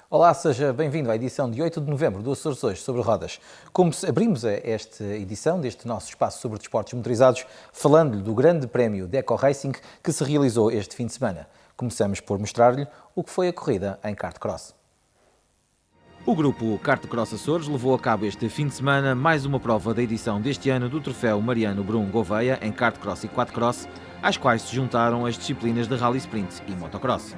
Olá, seja bem-vindo à edição de 8 de novembro do Açores Hoje sobre Rodas. Como abrimos esta edição deste nosso espaço sobre desportos motorizados, falando-lhe do Grande Prémio de Eco Racing que se realizou este fim de semana. Começamos por mostrar-lhe o que foi a corrida em kart cross. O grupo Kart Cross Açores levou a cabo este fim de semana mais uma prova da edição deste ano do troféu Mariano Brum Gouveia em kart cross e quad cross, às quais se juntaram as disciplinas de rally sprint e motocross.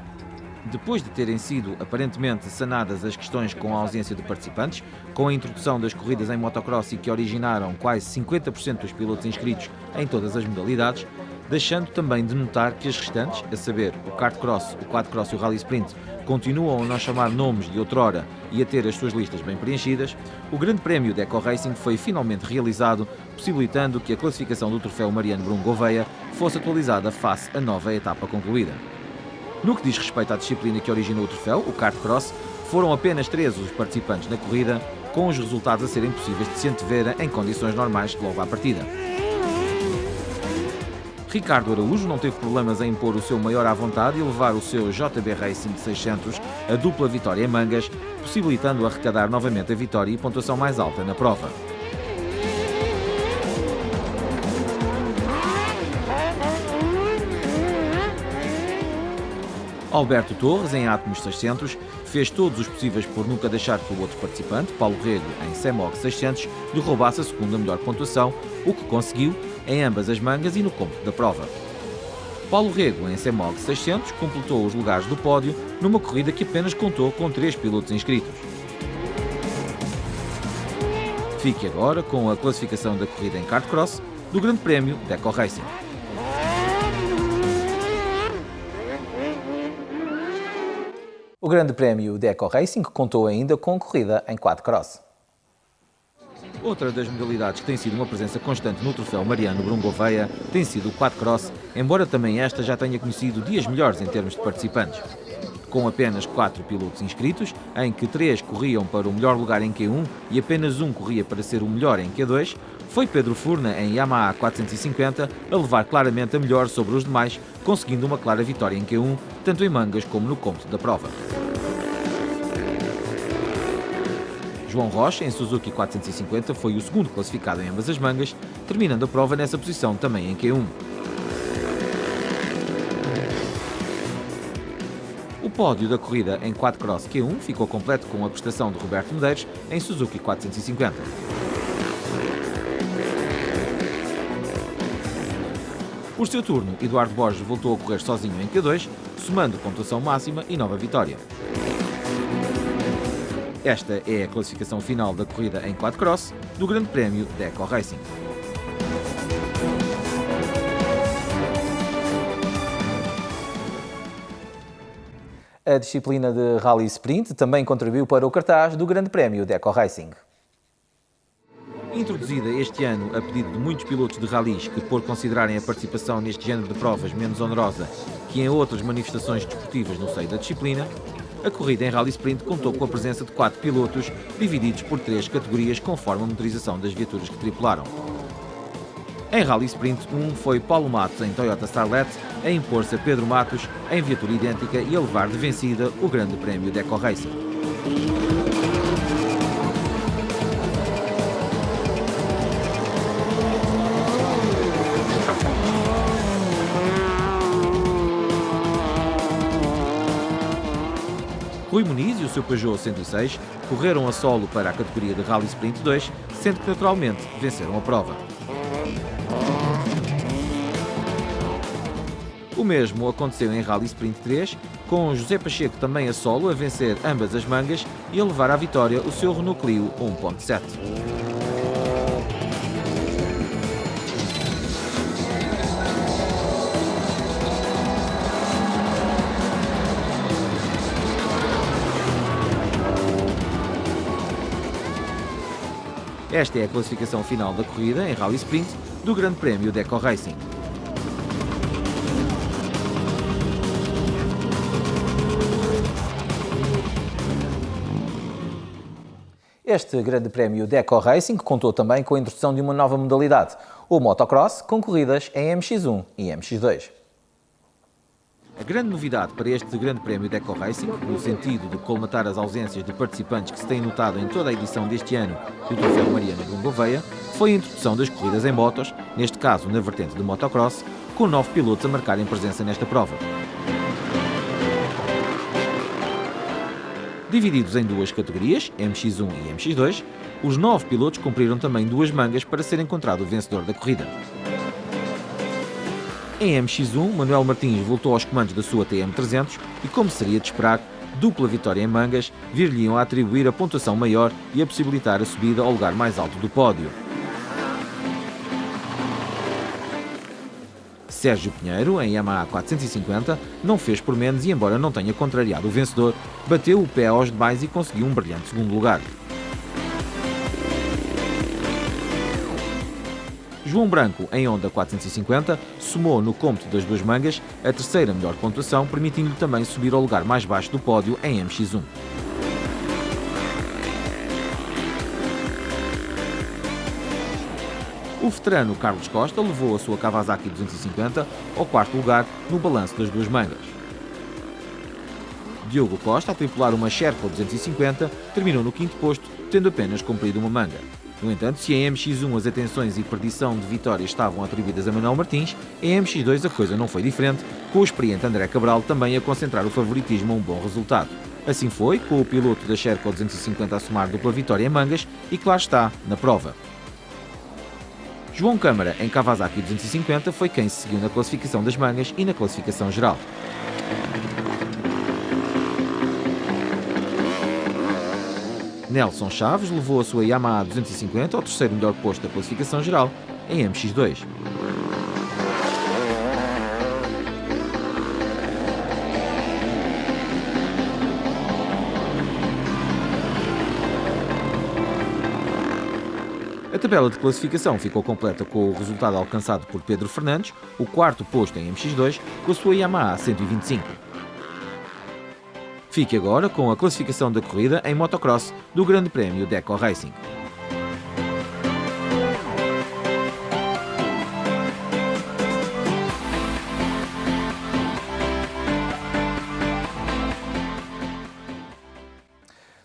Depois de terem sido aparentemente sanadas as questões com a ausência de participantes, com a introdução das corridas em motocross e que originaram quase 50% dos pilotos inscritos em todas as modalidades, deixando também de notar que as restantes, a saber, o kart cross, o quad cross e o rally sprint, continuam a não chamar nomes de outrora e a ter as suas listas bem preenchidas, o Grande Prémio de Eco Racing foi finalmente realizado, possibilitando que a classificação do troféu Mariano Brum Gouveia fosse atualizada face à nova etapa concluída. No que diz respeito à disciplina que originou o troféu, o kart cross, foram apenas 13 os participantes na corrida, com os resultados a serem possíveis de se antever em condições normais logo à partida. Ricardo Araújo não teve problemas em impor o seu maior à vontade e levar o seu JB Racing 600 a dupla vitória em Mangas, possibilitando arrecadar novamente a vitória e pontuação mais alta na prova. Alberto Torres, em Atmos 600, fez todos os possíveis por nunca deixar que o outro participante, Paulo Rego, em Semog 600, lhe roubasse a segunda melhor pontuação, o que conseguiu em ambas as mangas e no cômputo da prova. Paulo Rego, em Semog 600, completou os lugares do pódio numa corrida que apenas contou com 3 pilotos inscritos. Fique agora com a classificação da corrida em kart cross do Grande Prémio de Eco Racing. O Grande Prémio de Eco Racing contou ainda com corrida em quad cross. Outra das modalidades que tem sido uma presença constante no troféu Mariano Brum Gouveia tem sido o quad cross, embora também esta já tenha conhecido dias melhores em termos de participantes. Com apenas 4 pilotos inscritos, em que 3 corriam para o melhor lugar em Q1 e apenas um corria para ser o melhor em Q2, foi Pedro Furna, em Yamaha 450, a levar claramente a melhor sobre os demais, conseguindo uma clara vitória em Q1, tanto em Mangas como no cômputo da prova. João Rocha, em Suzuki 450, foi o segundo classificado em ambas as mangas, terminando a prova nessa posição também em Q1. O pódio da corrida em quad cross Q1 ficou completo com a prestação de Roberto Medeiros em Suzuki 450. Por seu turno, Eduardo Borges voltou a correr sozinho em Q2, somando pontuação máxima e nova vitória. Esta é a classificação final da corrida em quad cross do Grande Prémio de Eco Racing. A disciplina de Rally Sprint também contribuiu para o cartaz do Grande Prémio de Eco Racing. Introduzida este ano a pedido de muitos pilotos de rallies que, por considerarem a participação neste género de provas menos onerosa que em outras manifestações desportivas no seio da disciplina, a corrida em Rally Sprint contou com a presença de 4 pilotos, divididos por 3 categorias conforme a motorização das viaturas que tripularam. Em Rally Sprint, foi Paulo Matos em Toyota Starlet a impor-se a Pedro Matos em viatura idêntica e a levar de vencida o Grande Prémio de Eco Racing. Rui Muniz e o seu Peugeot 106 correram a solo para a categoria de Rally Sprint 2, sendo que naturalmente venceram a prova. O mesmo aconteceu em Rally Sprint 3, com José Pacheco também a solo a vencer ambas as mangas e a levar à vitória o seu Renault Clio 1.7. Esta é a classificação final da corrida em Rally Sprint do Grande Prémio de Eco Racing. Este Grande Prémio de Eco Racing contou também com a introdução de uma nova modalidade, o motocross, com corridas em MX1 e MX2. A grande novidade para este Grande Prémio de Eco Racing, no sentido de colmatar as ausências de participantes que se têm notado em toda a edição deste ano do Troféu Mariana Dom Gouveia, foi a introdução das corridas em motos, neste caso na vertente de motocross, com 9 pilotos a marcarem presença nesta prova. Divididos em duas categorias, MX1 e MX2, os 9 pilotos cumpriram também 2 mangas para ser encontrado o vencedor da corrida. Em MX1, Manuel Martins voltou aos comandos da sua TM300 e, como seria de esperar, dupla vitória em mangas vir-lhe-iam a atribuir a pontuação maior e a possibilitar a subida ao lugar mais alto do pódio. Sérgio Pinheiro, em Yamaha 450, não fez por menos e, embora não tenha contrariado o vencedor, bateu o pé aos demais e conseguiu um brilhante segundo lugar. João Branco, em Honda 450, somou no cômputo das 2 mangas a terceira melhor pontuação, permitindo-lhe também subir ao lugar mais baixo do pódio em MX1. O veterano Carlos Costa levou a sua Kawasaki 250 ao 4º lugar no balanço das 2 mangas. Diogo Costa, a tripular uma Sherco 250, terminou no 5º posto, tendo apenas cumprido uma manga. No entanto, se em MX1 as atenções e perdição de vitórias estavam atribuídas a Manuel Martins, em MX2 a coisa não foi diferente, com o experiente André Cabral também a concentrar o favoritismo a um bom resultado. Assim foi, com o piloto da Sherco 250 a somar dupla vitória em mangas e que lá está, na prova. João Câmara, em Kawasaki 250, foi quem se seguiu na classificação das mangas e na classificação geral. Nelson Chaves levou a sua Yamaha 250 ao terceiro melhor posto da classificação geral, em MX2. A tabela de classificação ficou completa com o resultado alcançado por Pedro Fernandes, o 4º posto em MX2, com a sua Yamaha 125. Fique agora com a classificação da corrida em motocross do Grande Prémio de Eco Racing.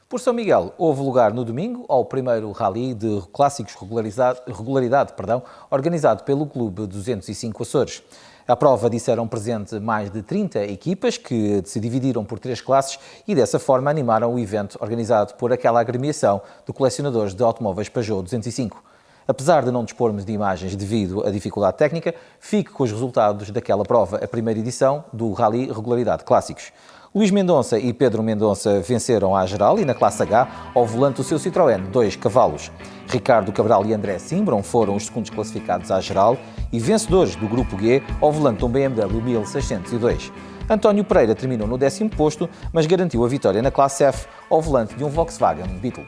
Por São Miguel, houve lugar no domingo ao primeiro rally de clássicos regularidade, organizado pelo Clube 205 Açores. À prova disseram presente mais de 30 equipas que se dividiram por 3 classes e dessa forma animaram o evento organizado por aquela agremiação de colecionadores de automóveis Peugeot 205. Apesar de não dispormos de imagens devido à dificuldade técnica, fique com os resultados daquela prova, a primeira edição do Rally Regularidade Clássicos. Luís Mendonça e Pedro Mendonça venceram à geral e na classe H ao volante do seu Citroën 2 cavalos. Ricardo Cabral e André Simbron foram os segundos classificados à geral e vencedores do grupo G ao volante de um BMW 1602. António Pereira terminou no 10º posto, mas garantiu a vitória na classe F ao volante de um Volkswagen Beetle.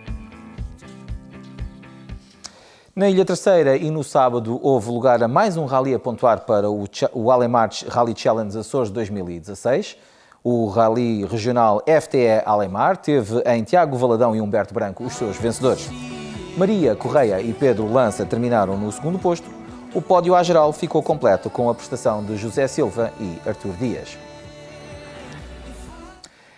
Na Ilha Terceira e no sábado houve lugar a mais um rally a pontuar para o Alemarch Rally Challenge Açores 2016. O Rally Regional FTE Alemar teve em Tiago Valadão e Humberto Branco os seus vencedores. Maria Correia e Pedro Lança terminaram no 2º posto. O pódio à geral ficou completo com a prestação de José Silva e Artur Dias.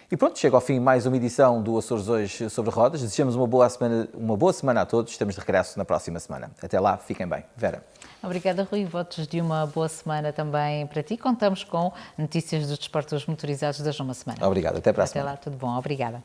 E pronto, chega ao fim mais uma edição do Açores Hoje sobre Rodas. Desejamos uma boa semana a todos. Estamos de regresso na próxima semana. Até lá, fiquem bem. Vera. Obrigada, Rui. Votos de uma boa semana também para ti. Contamos com notícias dos desportos motorizados de hoje uma semana. Obrigado. Até para a semana. Até lá, tudo bom. Obrigada.